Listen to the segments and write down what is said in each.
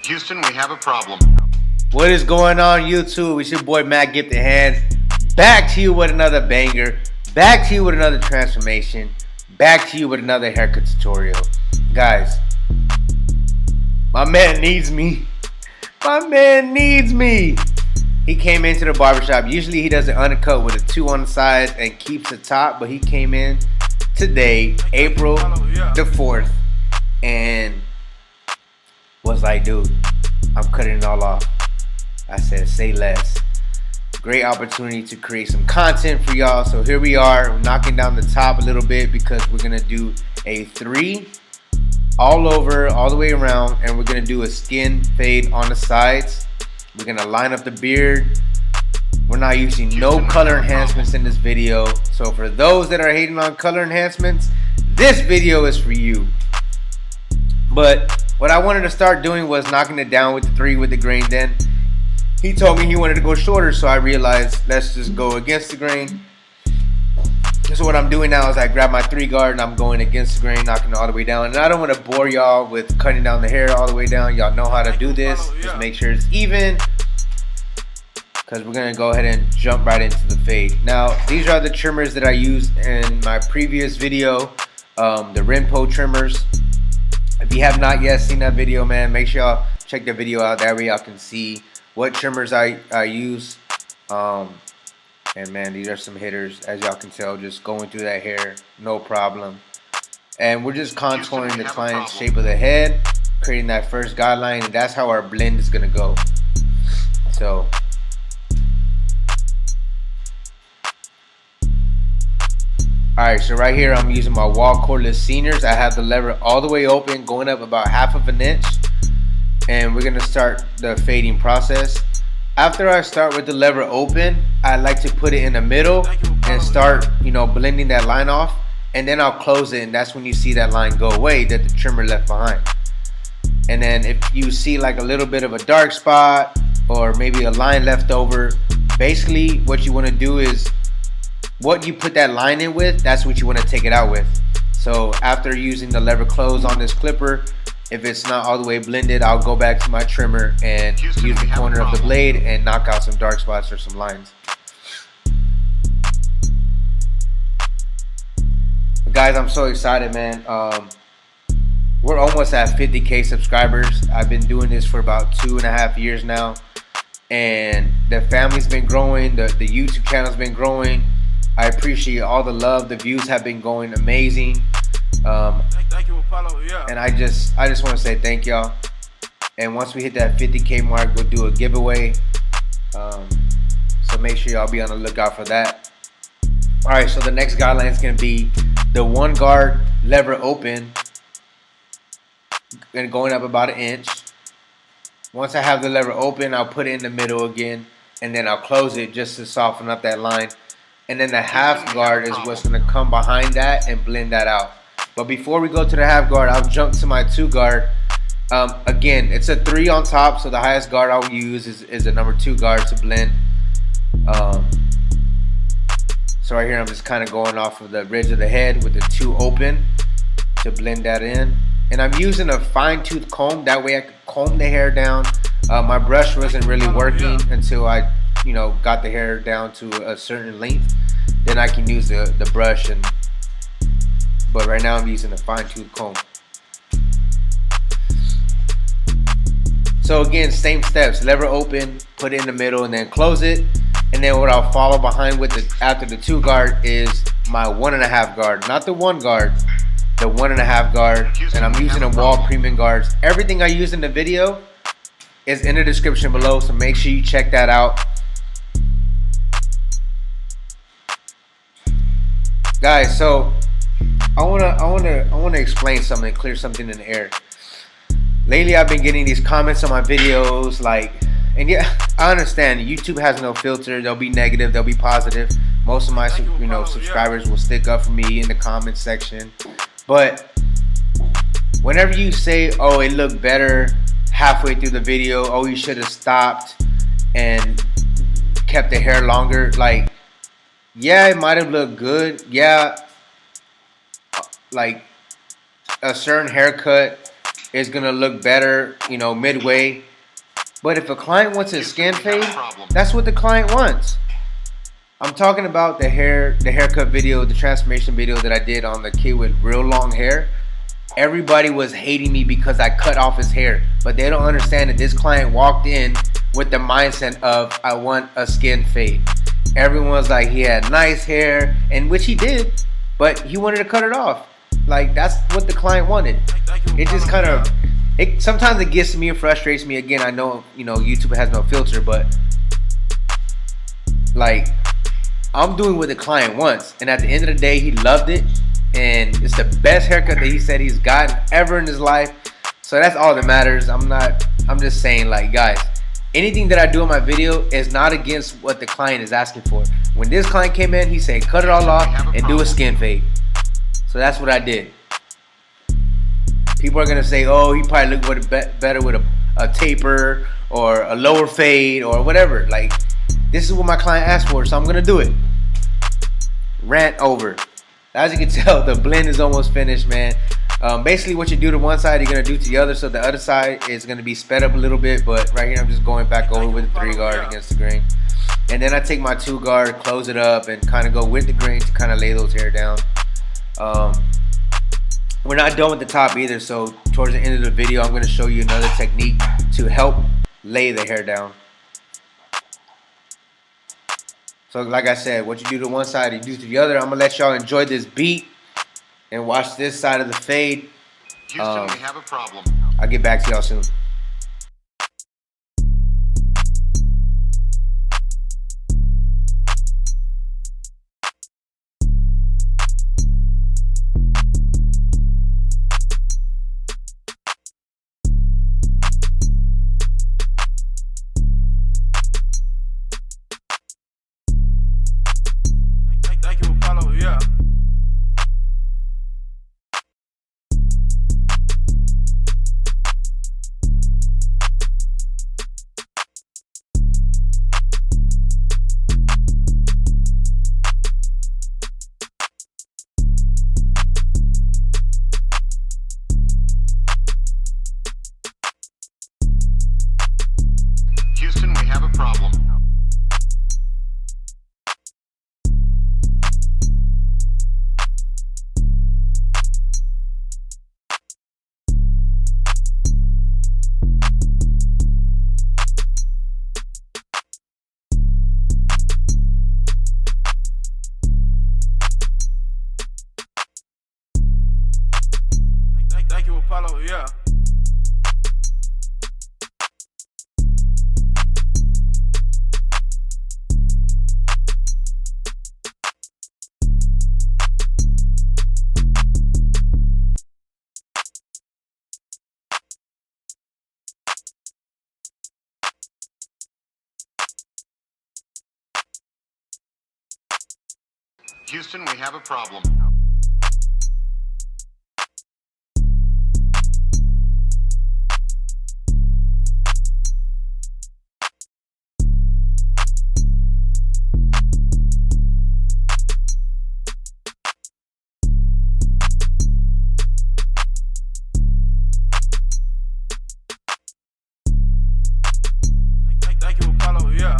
Houston, we have a problem. What is going on, YouTube? It's your boy Matt Gifted Hands. Back to you with another banger. Back to you with another transformation. Back to you with another haircut tutorial. Guys, my man needs me. My man needs me. He came into the barbershop. Usually he does an undercut with a 2 on the side and keeps the top, but he came in today, April the 4th, and was like, dude, I'm cutting it all off. I said, say less. Great opportunity to create some content for y'all. So here we are, knocking down the top a little bit because we're gonna do a 3 all over, all the way around, and we're gonna do a skin fade on the sides. We're gonna line up the beard. We're not using no color enhancements in this video. So for those that are hating on color enhancements, this video is for you. But what I wanted to start doing was knocking it down with the 3 with the grain. Then he told me he wanted to go shorter, so I realized let's just go against the grain. So what I'm doing now is I grab my 3 guard and I'm going against the grain, knocking it all the way down. And I don't want to bore y'all with cutting down the hair all the way down. Y'all know how to do this. Just make sure it's even, because we're going to go ahead and jump right into the fade. Now, these are the trimmers that I used in my previous video, the Rant trimmers. If you have not yet seen that video, man, make sure y'all check the video out. That way y'all can see what trimmers I use. And man, these are some hitters, as y'all can tell, just going through that hair, no problem. And we're just contouring the client's shape of the head, creating that first guideline, and that's how our blend is gonna go. So alright, so right here I'm using my wall cordless seniors. I have the lever all the way open, going up about 1/2 inch, and we're gonna start the fading process. After I start with the lever open, I like to put it in the middle and start, blending that line off, and then I'll close it, and that's when you see that line go away that the trimmer left behind. And then if you see like a little bit of a dark spot or maybe a line left over, basically what you want to do is what you put that line in with, that's what you want to take it out with. So after using the lever close on this clipper, if it's not all the way blended, I'll go back to my trimmer and use the corner of the blade and knock out some dark spots or some lines. Guys, I'm so excited, man. We're almost at 50K subscribers. I've been doing this for about 2.5 years now, and the family's been growing. The YouTube channel's been growing. I appreciate all the love. The views have been going amazing. Thank you, Apollo. Yeah. And I just want to say thank y'all. And once we hit that 50K mark, we'll do a giveaway. So make sure y'all be on the lookout for that. All right, so the next guideline is going to be the 1 guard lever open and going up about 1 inch. Once I have the lever open, I'll put it in the middle again, and then I'll close it just to soften up that line. And then the 1/2 guard is what's going to come behind that and blend that out. But before we go to the 1/2 guard, I'll jump to my 2 guard. Again, it's a 3 on top, so the highest guard I'll use is a number 2 guard to blend. So right here, I'm just kind of going off of the ridge of the head with the 2 open to blend that in. And I'm using a fine-tooth comb. That way I can comb the hair down. My brush wasn't really working until I, got the hair down to a certain length. Then I can use the brush, but right now I'm using a fine-tooth comb. So again, same steps: lever open, put it in the middle, and then close it. And then what I'll follow behind with after the 2 guard is my 1.5 guard, not the 1 guard, the 1.5 guard. And I'm using the wall premium guards. Everything I use in the video is in the description below, so make sure you check that out. Guys, so I wanna explain something, clear something in the air. Lately, I've been getting these comments on my videos, and yeah, I understand YouTube has no filter. They'll be negative, they'll be positive. Most of my subscribers will stick up for me in the comment section. But whenever you say, "Oh, it looked better halfway through the video," "Oh, you should have stopped and kept the hair longer," yeah, it might have looked good. Yeah, like a certain haircut is gonna look better, you know, midway. But if a client wants a skin fade, that's what the client wants. I'm talking about the haircut video, the transformation video that I did on the kid with real long hair. Everybody was hating me because I cut off his hair, but they don't understand that this client walked in with the mindset of I want a skin fade. Everyone's like he had nice hair, and which he did, but he wanted to cut it off. Like that's what the client wanted. It just kind of, sometimes it gets to me and frustrates me. Again, I know, you know, YouTube has no filter, but like I'm doing what the client wants, and at the end of the day, he loved it, and it's the best haircut that he said he's gotten ever in his life. So that's all that matters. I'm just saying, like, guys, anything that I do in my video is not against what the client is asking for. When this client came in, he said cut it all off and do a skin fade. So that's what I did. People are gonna say, oh, he probably looked better with a taper or a lower fade or whatever. Like, this is what my client asked for, so I'm gonna do it. Rant over. As you can tell, the blend is almost finished, man. Basically, what you do to one side, you're gonna do to the other. So the other side is gonna be sped up a little bit, but right here, I'm just going back over with the 3 guard against the grain. And then I take my 2 guard, close it up, and kind of go with the grain to kind of lay those hair down. We're not done with the top either, so towards the end of the video, I'm gonna show you another technique to help lay the hair down. So like I said, what you do to one side, you do to the other. I'm going to let y'all enjoy this beat and watch this side of the fade. Houston, we have a problem. I'll get back to y'all soon. Thank you, Apollo. Yeah. Houston, we have a problem. Thank you, Apollo. Yeah. Houston, we have a problem. Thank you, Apollo. Yeah.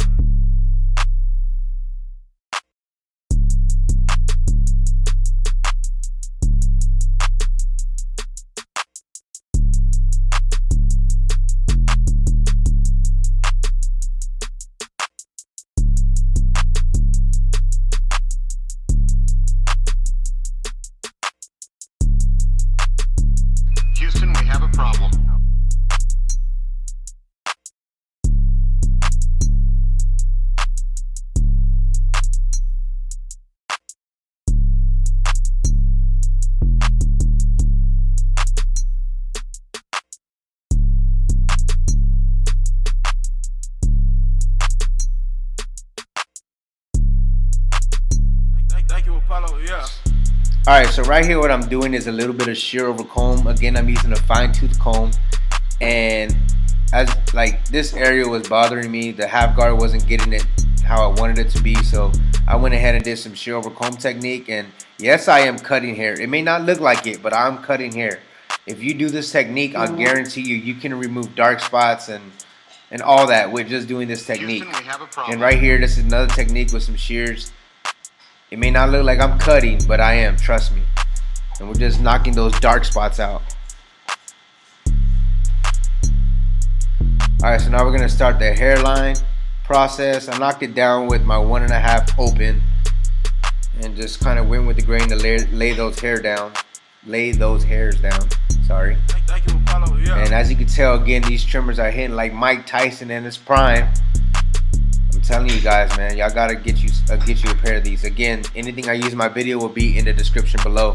Houston, we have a problem. Thank you, Apollo. Yeah. Alright, so right here what I'm doing is a little bit of shear over comb. Again, I'm using a fine tooth comb, and as like this area was bothering me, the half guard wasn't getting it how I wanted it to be, so I went ahead and did some shear over comb technique. And yes, I am cutting hair. It may not look like it, but I'm cutting hair. If you do this technique, I'll guarantee you can remove dark spots and all that with just doing this technique. Houston, we have a problem. And right here, this is another technique with some shears. It may not look like I'm cutting, but I am, trust me. And we're just knocking those dark spots out. Alright, so now we're going to start the hairline process. I knocked it down with my 1.5 open. And just kind of went with the grain to lay those hairs down. Sorry. Thank you, Apollo. Yeah. And as you can tell, again, these trimmers are hitting like Mike Tyson in his prime. I'm telling you guys, man, y'all gotta get you a pair of these. Again, anything I use in my video will be in the description below.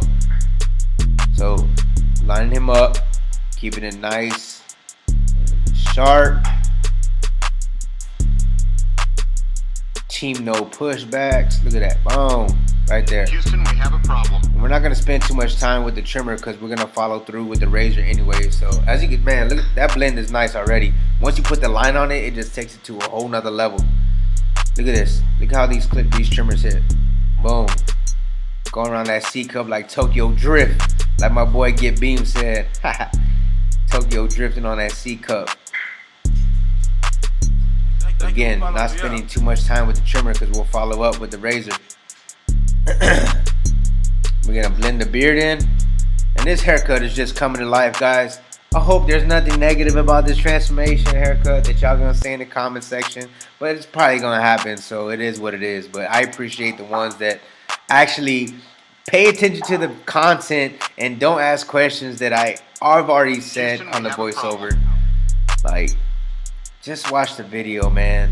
So, lining him up, keeping it nice, sharp. Team no pushbacks. Look at that, boom, right there. Houston, we have a problem. We're not gonna spend too much time with the trimmer because we're gonna follow through with the razor anyway. So as you can, man, look, that blend is nice already. Once you put the line on it, it just takes it to a whole nother level. Look at this. Look how these trimmers hit. Boom. Going around that C cup like Tokyo Drift, like my boy Get Beam said. Tokyo drifting on that C cup. Again, not spending too much time with the trimmer because we'll follow up with the razor. We're gonna blend the beard in, and this haircut is just coming to life, guys. I hope there's nothing negative about this transformation haircut that y'all gonna say in the comment section, but it's probably gonna happen, so it is what it is. But I appreciate the ones that actually pay attention to the content and don't ask questions that I've already said on the voiceover. Like, just watch the video, man.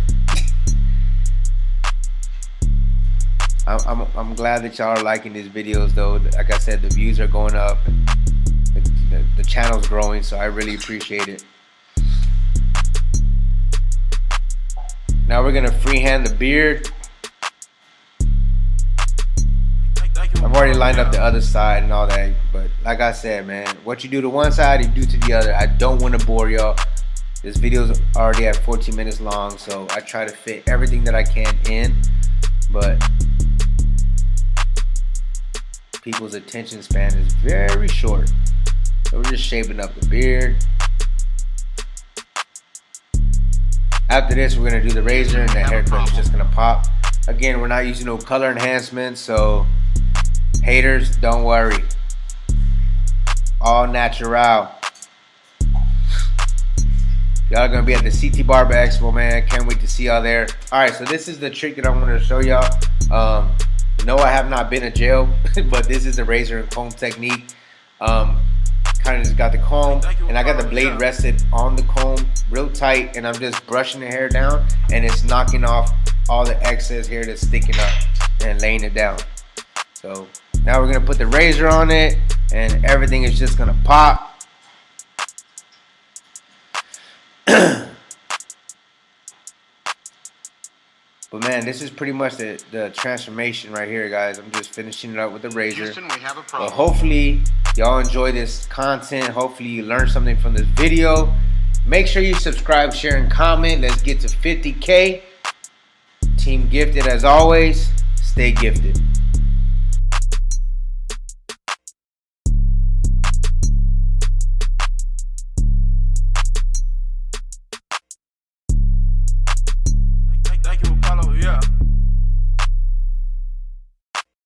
I'm glad that y'all are liking these videos, though. Like I said, the views are going up, and the channel's growing, so I really appreciate it. Now we're gonna freehand the beard. I've already lined up the other side and all that, but like I said, man, what you do to one side, you do to the other. I don't want to bore y'all. This video is already at 14 minutes long, so I try to fit everything that I can in, but people's attention span is very short. So we're just shaping up the beard. After this, we're gonna do the razor, and the haircut is just gonna pop. Again, we're not using no color enhancement, so haters, don't worry. All natural. Y'all are gonna be at the CT Barber Expo, man. Can't wait to see y'all there. Alright, so this is the trick that I'm gonna show y'all. No, I have not been to jail, but this is the razor and comb technique. Kind of just got the comb, and I got the blade rested on the comb real tight, and I'm just brushing the hair down, and it's knocking off all the excess hair that's sticking up and laying it down. So now we're gonna put the razor on it, and everything is just gonna pop. But man, this is pretty much the transformation right here, guys. I'm just finishing it up with the razor. Houston, we have a problem. But hopefully y'all enjoy this content. Hopefully you learned something from this video. Make sure you subscribe, share, and comment. Let's get to 50K. Team Gifted, as always. Stay gifted.